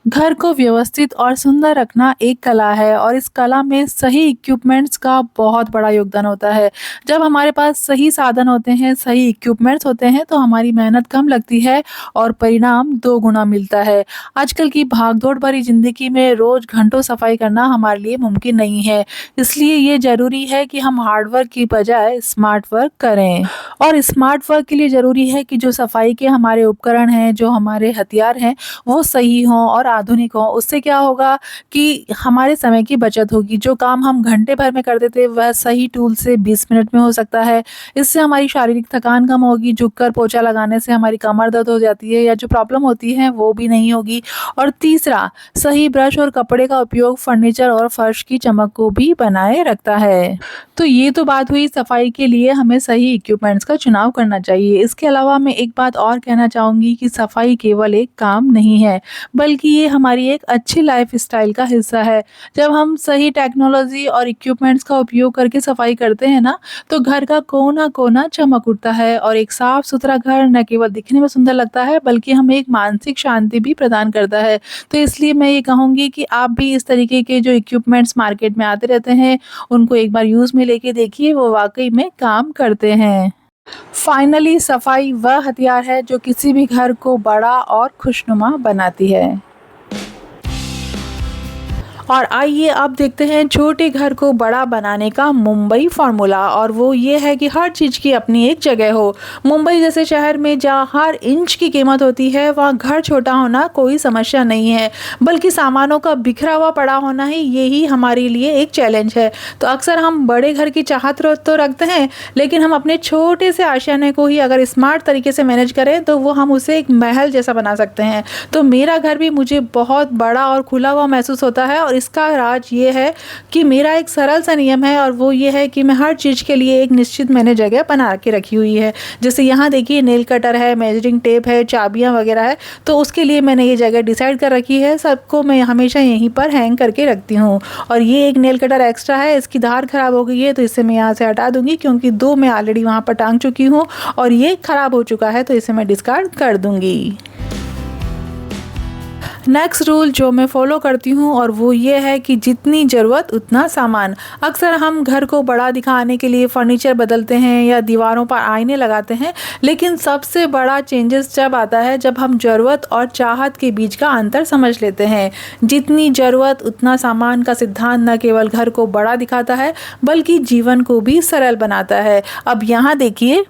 घर को व्यवस्थित और सुंदर रखना एक कला है और इस कला में सही इक्विपमेंट्स का बहुत बड़ा योगदान होता है। जब हमारे पास सही साधन होते हैं, सही इक्विपमेंट्स होते हैं तो हमारी मेहनत कम लगती है और परिणाम 2 गुना मिलता है। आजकल की भागदौड़ भरी ज़िंदगी में रोज़ घंटों सफाई करना हमारे लिए मुमकिन नहीं है। इसलिए ये ज़रूरी है कि हम हार्ड वर्क की बजाय स्मार्ट वर्क करें। और स्मार्ट वर्क के लिए ज़रूरी है कि जो सफाई के हमारे उपकरण हैं, जो हमारे हथियार हैं, वो सही हों और आधुनिक हों। उससे क्या होगा कि हमारे समय की बचत होगी। जो काम हम घंटे भर में करते थे वह सही टूल से 20 मिनट में हो सकता है। इससे हमारी शारीरिक थकान कम होगी, झुककर पोछा लगाने से हमारी कमर दर्द हो जाती है या जो प्रॉब्लम होती है वो भी नहीं होगी। और तीसरा, सही ब्रश और कपड़े का उपयोग फर्नीचर और फर्श की चमक को भी बनाए रखता है। तो ये तो बात हुई सफाई के लिए हमें सही इक्विपमेंट्स का चुनाव करना चाहिए। इसके अलावा मैं एक बात और कहना चाहूँगी कि सफाई केवल एक काम नहीं है, बल्कि ये हमारी एक अच्छी लाइफ़स्टाइल का हिस्सा है। जब हम सही टेक्नोलॉज़ी और इक्विपमेंट्स का उपयोग करके सफाई करते हैं ना, तो घर का कोना-कोना चमक उठता है और एक साफ-सुथरा घर न केवल दिखने में सुंदर लगता है, बल्कि हमें एक मानसिक शांति भी प्रदान करता है। तो इसलिए मैं ये कहूँगी कि आप भी इस तरीके के जो इक्विपमेंट्स मार्केट में आते रहते हैं, उनको एक बार यूज़ में लेके देखिए, वो वाक़ई में काम करते हैं। फाइनली सफाई वह हथियार है जो किसी भी घर को बड़ा और खुशनुमा बनाती है। और आइए अब देखते हैं छोटे घर को बड़ा बनाने का मुंबई फ़ॉर्मूला, और वो ये है कि हर चीज़ की अपनी एक जगह हो। मुंबई जैसे शहर में जहाँ हर इंच की कीमत होती है, वहाँ घर छोटा होना कोई समस्या नहीं है, बल्कि सामानों का बिखरा हुआ पड़ा होना ही यही हमारे लिए एक चैलेंज है। तो अक्सर हम बड़े घर की चाहत तो रखते हैं, लेकिन हम अपने छोटे से आशियाने को ही अगर स्मार्ट तरीके से मैनेज करें तो वो हम उसे एक महल जैसा बना सकते हैं। तो मेरा घर भी मुझे बहुत बड़ा और खुला हुआ महसूस होता है, और इसका राज ये है कि मेरा एक सरल सा नियम है, और वो ये है कि मैं हर चीज़ के लिए एक निश्चित मैंने जगह बना के रखी हुई है। जैसे यहाँ देखिए नेल कटर है, मेजरिंग टेप है, चाबियाँ वगैरह है, तो उसके लिए मैंने ये जगह डिसाइड कर रखी है। सबको मैं हमेशा यहीं पर हैंग करके रखती हूँ। और ये एक नेल कटर एक्स्ट्रा है, इसकी धार ख़राब हो गई है तो इसे मैं यहाँ से हटा दूँगी, क्योंकि 2 मैं ऑलरेडी वहाँ पर टाँग चुकी हूँ और ये ख़राब हो चुका है तो इसे मैं डिस्कार्ड कर दूँगी। नेक्स्ट रूल जो मैं फॉलो करती हूँ, और वो ये है कि जितनी ज़रूरत उतना सामान। अक्सर हम घर को बड़ा दिखाने के लिए फर्नीचर बदलते हैं या दीवारों पर आईने लगाते हैं, लेकिन सबसे बड़ा चेंजेस जब आता है जब हम ज़रूरत और चाहत के बीच का अंतर समझ लेते हैं। जितनी ज़रूरत उतना सामान का सिद्धांत न केवल घर को बड़ा दिखाता है, बल्कि जीवन को भी सरल बनाता है। अब यहाँ देखिए,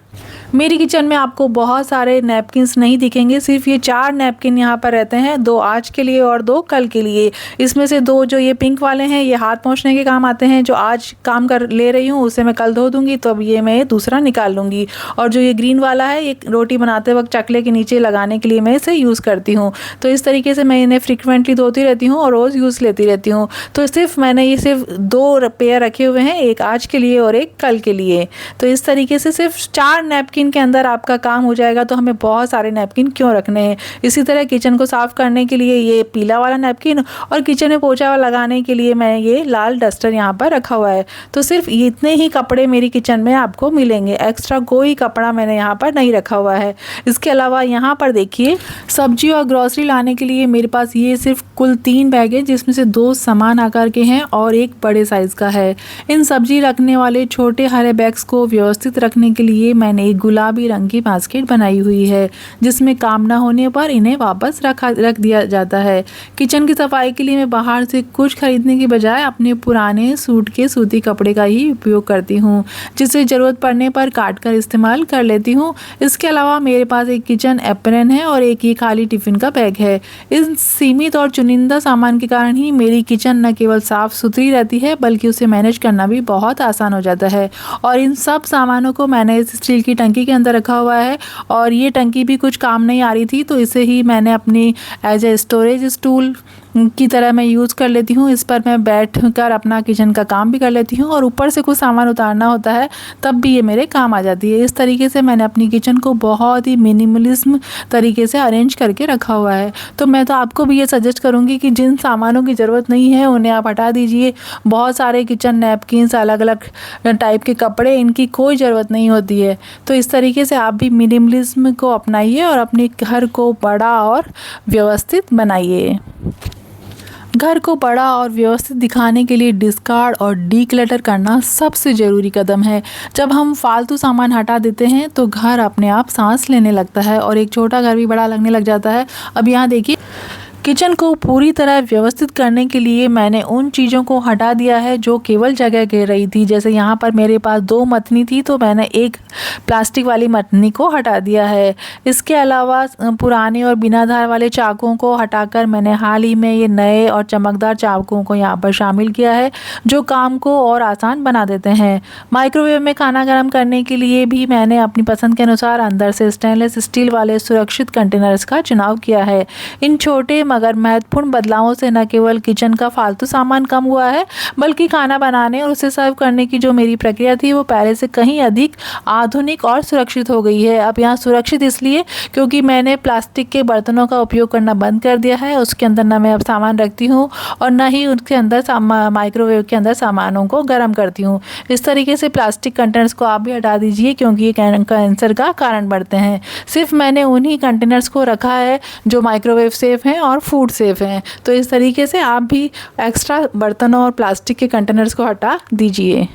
मेरी किचन में आपको बहुत सारे नैपकिन्स नहीं दिखेंगे, सिर्फ ये 4 नैपकिन यहाँ पर रहते हैं, 2 आज के लिए और 2 कल के लिए। इसमें से 2 जो ये पिंक वाले हैं ये हाथ पोंछने के काम आते हैं, जो आज काम कर ले रही हूँ उसे मैं कल धो दूँगी, तो अब ये मैं दूसरा निकाल लूँगी। और जो ये ग्रीन वाला है ये रोटी बनाते वक्त चकले के नीचे लगाने के लिए मैं इसे यूज़ करती हूँ। तो इस तरीके से मैं इन्हें फ्रिक्वेंटली धोती रहती हूँ और रोज़ यूज़ लेती रहती हूँ। तो मैंने ये सिर्फ 2 पेयर रखे हुए हैं, एक आज के लिए और एक कल के लिए। तो इस तरीके से सिर्फ 4 नैपकिन के अंदर आपका काम हो जाएगा, तो हमें बहुत सारे नैपकिन क्यों रखने हैं। इसी तरह किचन को साफ़ करने के लिए ये पीला वाला नैपकिन, और किचन में पोछा लगाने के लिए मैं ये लाल डस्टर यहाँ पर रखा हुआ है। तो सिर्फ इतने ही कपड़े मेरी किचन में आपको मिलेंगे, एक्स्ट्रा कोई कपड़ा मैंने यहाँ पर नहीं रखा हुआ है। इसके अलावा यहाँ पर देखिए, सब्जी और ग्रॉसरी लाने के लिए मेरे पास ये सिर्फ कुल 3 बैग है, जिसमें से 2 समान आकार के हैं और एक बड़े साइज़ का है। इन सब्जी रखने वाले छोटे हरे बैग्स को व्यवस्थित रखने के लिए मैंने एक गुलाबी रंग की बास्केट बनाई हुई है, जिसमें काम न होने पर इन्हें वापस रख दिया जाता है। किचन की सफाई के लिए मैं बाहर से कुछ खरीदने की बजाय अपने पुराने सूट के सूती कपड़े का ही उपयोग करती हूँ, जिसे ज़रूरत पड़ने पर काट कर इस्तेमाल कर लेती हूँ। इसके अलावा मेरे पास एक किचन एप्रन है और एक ये खाली टिफ़िन का बैग है। इन सीमित और चुनिंदा सामान के कारण ही मेरी किचन न केवल साफ़ सुथरी रहती है, बल्कि उसे मैनेज करना भी बहुत आसान हो जाता है। और इन सब सामानों को मैंने इस स्टील की टंकी के अंदर रखा हुआ है, और ये टंकी भी कुछ काम नहीं आ रही थी, तो इसे ही मैंने अपनी एज ए स्टोरेज स्टूल की तरह मैं यूज़ कर लेती हूँ। इस पर मैं बैठकर अपना किचन का काम भी कर लेती हूँ, और ऊपर से कुछ सामान उतारना होता है तब भी ये मेरे काम आ जाती है। इस तरीके से मैंने अपनी किचन को बहुत ही मिनिमलिज्म तरीके से अरेंज करके रखा हुआ है। तो मैं तो आपको भी ये सजेस्ट करूँगी कि जिन सामानों की ज़रूरत नहीं है उन्हें आप हटा दीजिए। बहुत सारे किचन नैपकिन्स, अलग अलग टाइप के कपड़े, इनकी कोई ज़रूरत नहीं होती है। तो इस तरीके से आप भी मिनिमलिज्म को अपनाइए और अपने घर को बड़ा और व्यवस्थित बनाइए। घर को बड़ा और व्यवस्थित दिखाने के लिए डिस्कार्ड और डीक्लटर करना सबसे ज़रूरी कदम है। जब हम फालतू सामान हटा देते हैं तो घर अपने आप सांस लेने लगता है और एक छोटा घर भी बड़ा लगने लग जाता है। अब यहाँ देखिए, किचन को पूरी तरह व्यवस्थित करने के लिए मैंने उन चीज़ों को हटा दिया है जो केवल जगह घेर रही थी। जैसे यहाँ पर मेरे पास 2 मथनी थी तो मैंने एक प्लास्टिक वाली मथनी को हटा दिया है। इसके अलावा पुराने और बिना धार वाले चाकुओं को हटाकर मैंने हाल ही में ये नए और चमकदार चाकुओं को यहाँ पर शामिल किया है, जो काम को और आसान बना देते हैं। माइक्रोवेव में खाना गर्म करने के लिए भी मैंने अपनी पसंद के अनुसार अंदर से स्टेनलेस स्टील वाले सुरक्षित कंटेनर्स का चुनाव किया है। इन छोटे मगर महत्वपूर्ण बदलावों से न केवल किचन का फालतू सामान कम हुआ है, बल्कि खाना बनाने और उसे सर्व करने की जो मेरी प्रक्रिया थी वो पहले से कहीं अधिक आधुनिक और सुरक्षित हो गई है। अब यहाँ सुरक्षित इसलिए क्योंकि मैंने प्लास्टिक के बर्तनों का उपयोग करना बंद कर दिया है। उसके अंदर न मैं अब सामान रखती हूँ और न ही उसके अंदर माइक्रोवेव के अंदर सामानों को गर्म करती हूँ। इस तरीके से प्लास्टिक कंटेनर्स को आप भी हटा दीजिए, क्योंकि ये कैंसर का कारण बढ़ते हैं। सिर्फ मैंने उन्हीं कंटेनर्स को रखा है जो माइक्रोवेव सेफ हैं और फूड सेफ हैं। तो इस तरीके से आप भी एक्स्ट्रा बर्तनों और प्लास्टिक के कंटेनर्स को हटा दीजिए।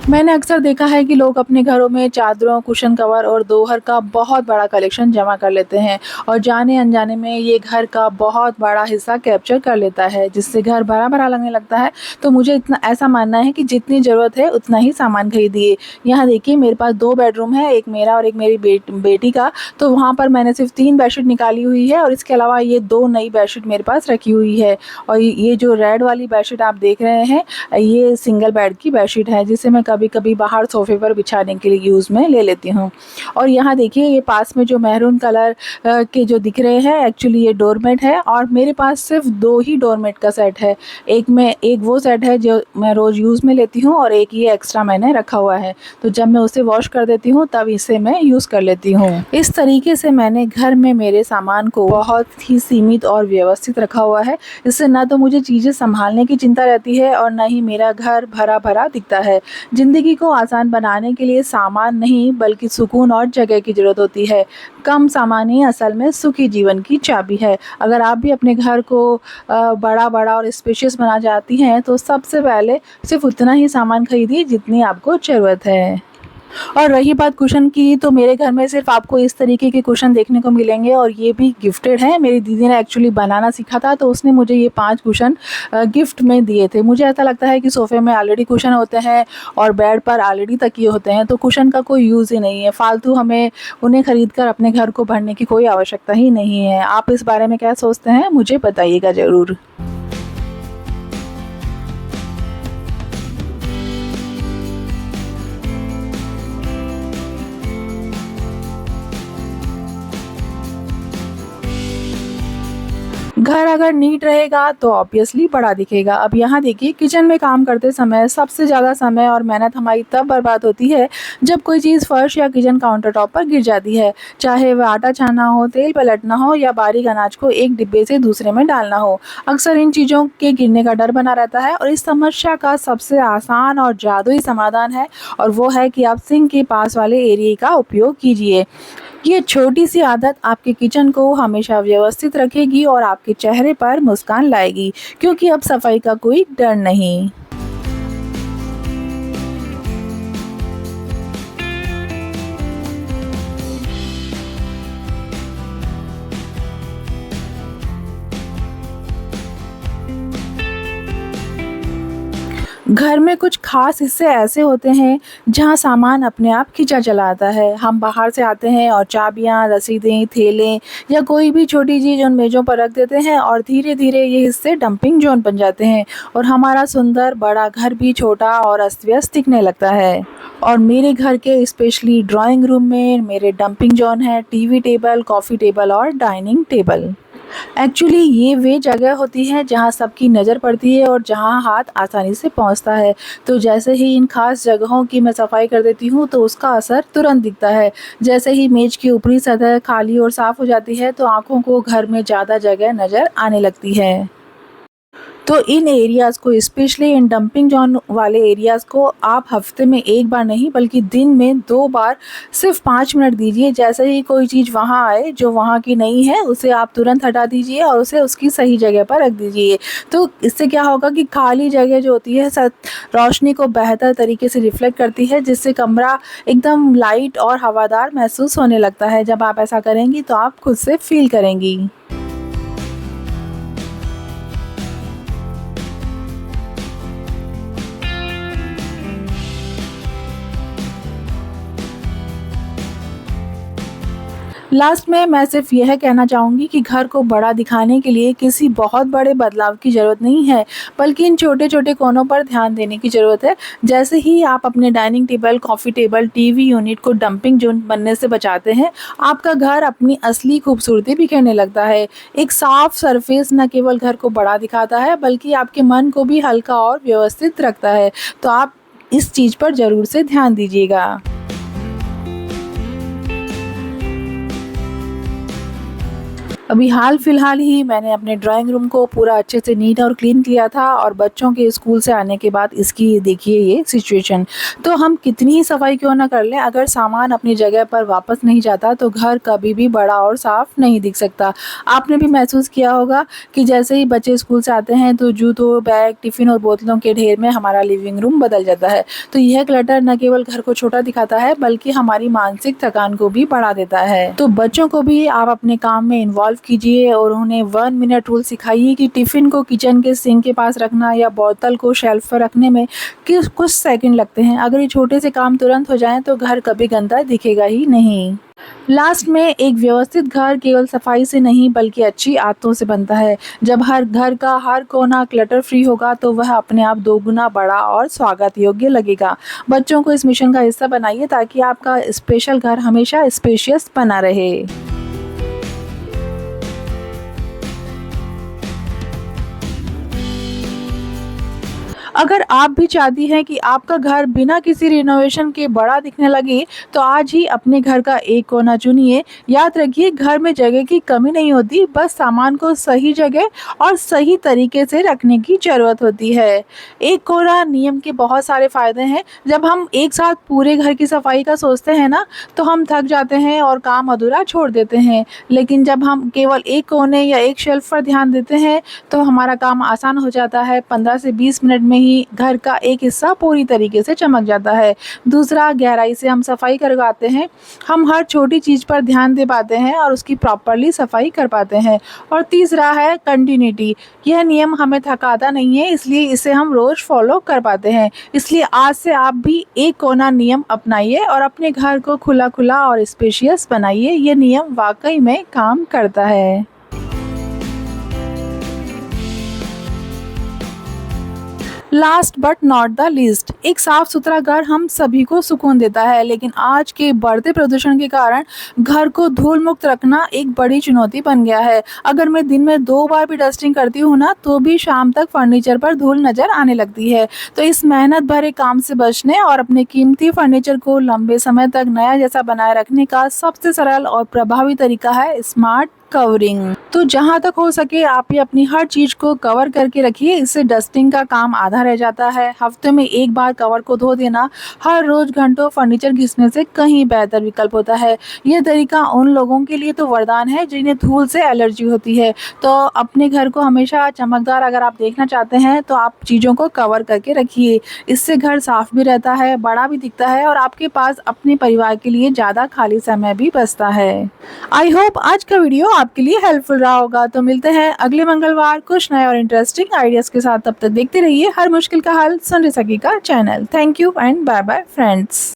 मैंने अक्सर देखा है कि लोग अपने घरों में चादरों, कुशन कवर और दोहर का बहुत बड़ा कलेक्शन जमा कर लेते हैं और जाने अनजाने में ये घर का बहुत बड़ा हिस्सा कैप्चर कर लेता है, जिससे घर भरा भरा लगने लगता है। तो मुझे इतना ऐसा मानना है कि जितनी ज़रूरत है उतना ही सामान खरीदिए। यहाँ देखिए, मेरे पास 2 बेडरूम है, एक मेरा और एक मेरी बेटी का। तो वहाँ पर मैंने सिर्फ 3 बेडशीट निकाली हुई है और इसके अलावा ये 2 नई बेडशीट मेरे पास रखी हुई है। और ये जो रेड वाली बेडशीट आप देख रहे हैं, ये सिंगल बेड की बेडशीट है, जिसे मैं कभी कभी बाहर सोफे पर बिछाने के लिए यूज़ में ले लेती हूँ। और यहाँ देखिए, ये पास में जो मैरून कलर के जो दिख रहे हैं, एक्चुअली ये डोरमेट है और मेरे पास सिर्फ 2 ही डोरमेट का सेट है। एक वो सेट है जो मैं रोज़ यूज़ में लेती हूँ और एक ये एक्स्ट्रा मैंने रखा हुआ है। तो जब मैं उसे वॉश कर देती हूँ तब इसे मैं यूज़ कर लेती हूँ। इस तरीके से मैंने घर में मेरे सामान को बहुत ही सीमित और व्यवस्थित रखा हुआ है। इससे ना तो मुझे चीज़ें संभालने की चिंता रहती है और ना ही मेरा घर भरा भरा दिखता है। ज़िंदगी को आसान बनाने के लिए सामान नहीं, बल्कि सुकून और जगह की ज़रूरत होती है। कम सामान ही असल में सुखी जीवन की चाबी है। अगर आप भी अपने घर को बड़ा और स्पेशियस बनाना चाहती हैं तो सबसे पहले सिर्फ उतना ही सामान खरीदिए जितनी आपको ज़रूरत है। और रही बात कुशन की, तो मेरे घर में सिर्फ आपको इस तरीके के कुशन देखने को मिलेंगे और ये भी गिफ्टेड हैं। मेरी दीदी ने एक्चुअली बनाना सीखा था तो उसने मुझे ये 5 कुशन गिफ्ट में दिए थे। मुझे ऐसा लगता है कि सोफ़े में ऑलरेडी कुशन होते हैं और बेड पर ऑलरेडी तकिए होते हैं, तो कुशन का कोई यूज़ ही नहीं है। फालतू हमें उन्हें ख़रीद कर अपने घर को भरने की कोई आवश्यकता ही नहीं है। आप इस बारे में क्या सोचते हैं, मुझे बताइएगा ज़रूर। घर अगर नीट रहेगा तो ऑब्वियसली बड़ा दिखेगा। अब यहाँ देखिए, किचन में काम करते समय सबसे ज़्यादा समय और मेहनत हमारी तब बर्बाद होती है जब कोई चीज़ फर्श या किचन काउंटर टॉप पर गिर जाती है। चाहे वह आटा छानना हो, तेल पलटना हो या बारीक अनाज को एक डिब्बे से दूसरे में डालना हो, अक्सर इन चीज़ों के गिरने का डर बना रहता है। और इस समस्या का सबसे आसान और जादुई समाधान है, और वो है कि आप सिंक के पास वाले एरिया का उपयोग कीजिए। ये छोटी सी आदत आपके किचन को हमेशा व्यवस्थित रखेगी और आपके चेहरे पर मुस्कान लाएगी, क्योंकि अब सफाई का कोई डर नहीं। घर में कुछ खास हिस्से ऐसे होते हैं जहां सामान अपने आप खींचा चला आता है। हम बाहर से आते हैं और चाबियां, रसीदें, थैले या कोई भी छोटी चीज़ उन मेज़ों पर रख देते हैं और धीरे धीरे ये हिस्से डंपिंग जोन बन जाते हैं और हमारा सुंदर बड़ा घर भी छोटा और अस्त व्यस्त दिखने लगता है। और मेरे घर के स्पेशली ड्राइंग रूम में मेरे डंपिंग जोन है, टीवी टेबल, कॉफ़ी टेबल और डाइनिंग टेबल। एक्चुअली ये वे जगह होती है जहाँ सबकी नज़र पड़ती है और जहाँ हाथ आसानी से पहुँचता है। तो जैसे ही इन खास जगहों की मैं सफाई कर देती हूँ तो उसका असर तुरंत दिखता है। जैसे ही मेज की ऊपरी सतह खाली और साफ हो जाती है तो आँखों को घर में ज़्यादा जगह नज़र आने लगती है। तो इन एरियाज़ को, स्पेशली इन डंपिंग जोन वाले एरियाज़ को, आप हफ्ते में 1 बार नहीं बल्कि दिन में 2 बार सिर्फ 5 मिनट दीजिए। जैसे ही कोई चीज़ वहाँ आए जो वहाँ की नहीं है, उसे आप तुरंत हटा दीजिए और उसे उसकी सही जगह पर रख दीजिए। तो इससे क्या होगा कि खाली जगह जो होती है रोशनी को बेहतर तरीके से रिफ्लेक्ट करती है, जिससे कमरा एकदम लाइट और हवादार महसूस होने लगता है। जब आप ऐसा करेंगी तो आप खुद से फील करेंगी। लास्ट में मैं सिर्फ यह कहना चाहूँगी कि घर को बड़ा दिखाने के लिए किसी बहुत बड़े बदलाव की ज़रूरत नहीं है, बल्कि इन छोटे-छोटे कोनों पर ध्यान देने की ज़रूरत है। जैसे ही आप अपने dining table, coffee table, TV unit को डंपिंग ज़ोन बनने से बचाते हैं, आपका घर अपनी असली खूबसूरती बिखेरने लगता है। एक साफ सरफेस न केवल घर को बड़ा दिखाता है, बल्कि आपके मन को भी हल्का और व्यवस्थित रखता है। तो आप इस चीज़ पर ज़रूर से ध्यान दीजिएगा। अभी हाल-फिलहाल ही मैंने अपने ड्राइंग रूम को पूरा अच्छे से नीट और क्लीन किया था और बच्चों के स्कूल से आने के बाद इसकी देखिए ये सिचुएशन। तो हम कितनी ही सफाई क्यों ना कर लें, अगर सामान अपनी जगह पर वापस नहीं जाता तो घर कभी भी बड़ा और साफ नहीं दिख सकता। आपने भी महसूस किया होगा कि जैसे ही बच्चे स्कूल से आते हैं तो जूतों, बैग, टिफ़िन और बोतलों के ढेर में हमारा लिविंग रूम बदल जाता है। तो यह क्लटर न केवल घर को छोटा दिखाता है, बल्कि हमारी मानसिक थकान को भी बढ़ा देता है। तो बच्चों को भी आप अपने काम में इन्वॉल्व कीजिए और उन्हें 1 मिनट रूल सिखाइए कि टिफ़िन को किचन के सिंक के पास रखना या बोतल को शेल्फ पर रखने में कुछ सेकंड लगते हैं। अगर ये छोटे से काम तुरंत हो जाएं तो घर कभी गंदा दिखेगा ही नहीं। लास्ट में एक व्यवस्थित घर केवल सफाई से नहीं बल्कि अच्छी आदतों से बनता है। जब हर घर का हर कोना क्लटर फ्री होगा तो वह अपने आप दोगुना बड़ा और स्वागत योग्य लगेगा। बच्चों को इस मिशन का हिस्सा बनाइए ताकि आपका स्पेशल घर हमेशा स्पेशियस बना रहे। अगर आप भी चाहती हैं कि आपका घर बिना किसी रिनोवेशन के बड़ा दिखने लगे, तो आज ही अपने घर का एक कोना चुनिए। याद रखिए, घर में जगह की कमी नहीं होती, बस सामान को सही जगह और सही तरीके से रखने की ज़रूरत होती है। एक कोना नियम के बहुत सारे फ़ायदे हैं। जब हम एक साथ पूरे घर की सफाई का सोचते हैं ना, तो हम थक जाते हैं और काम अधूरा छोड़ देते हैं। लेकिन जब हम केवल एक कोने या एक शेल्फ पर ध्यान देते हैं, तो हमारा काम आसान हो जाता है। 15 से 20 मिनट में ही घर का एक हिस्सा पूरी तरीके से चमक जाता है। दूसरा, गहराई से हम सफाई करवाते हैं। हम हर छोटी चीज़ पर ध्यान दे पाते हैं और उसकी प्रॉपर्ली सफाई कर पाते हैं। और तीसरा है कंटिन्यूटी। यह नियम हमें थकाता नहीं है, इसलिए इसे हम रोज़ फॉलो कर पाते हैं। इसलिए आज से आप भी एक कोना नियम अपनाइए और अपने घर को खुला-खुला और स्पेशियस बनाइए। ये नियम वाकई में काम करता है। Last but not the least, एक साफ सुथरा घर हम सभी को सुकून देता है, लेकिन आज के बढ़ते प्रदूषण के कारण घर को धूल मुक्त रखना एक बड़ी चुनौती बन गया है। अगर मैं दिन में 2 बार भी डस्टिंग करती हूँ ना, तो भी शाम तक फर्नीचर पर धूल नजर आने लगती है। तो इस मेहनत भरे काम से बचने और अपने कीमती फर्नीचर को लंबे समय तक नया जैसा बनाए रखने का सबसे सरल और प्रभावी तरीका है स्मार्ट कवरिंग। तो जहाँ तक हो सके आप भी अपनी हर चीज को कवर करके रखिए, इससे डस्टिंग का काम आधा रह जाता है। हफ्ते में 1 बार कवर को धो देना हर रोज घंटों फर्नीचर घिसने से कहीं बेहतर विकल्प होता है। यह तरीका उन लोगों के लिए तो वरदान है जिन्हें धूल से एलर्जी होती है। तो अपने घर को हमेशा चमकदार अगर आप देखना चाहते हैं तो आप चीज़ों को कवर करके रखिए। इससे घर साफ भी रहता है, बड़ा भी दिखता है और आपके पास अपने परिवार के लिए ज़्यादा खाली समय भी बचता है। आई होप आज का वीडियो आपके लिए हेल्पफुल रहा होगा। तो मिलते हैं अगले मंगलवार कुछ नए और इंटरेस्टिंग आइडियाज के साथ। तब तक देखते रहिए हर मुश्किल का हल, सुन रही सकी का channel. Thank you and bye bye friends.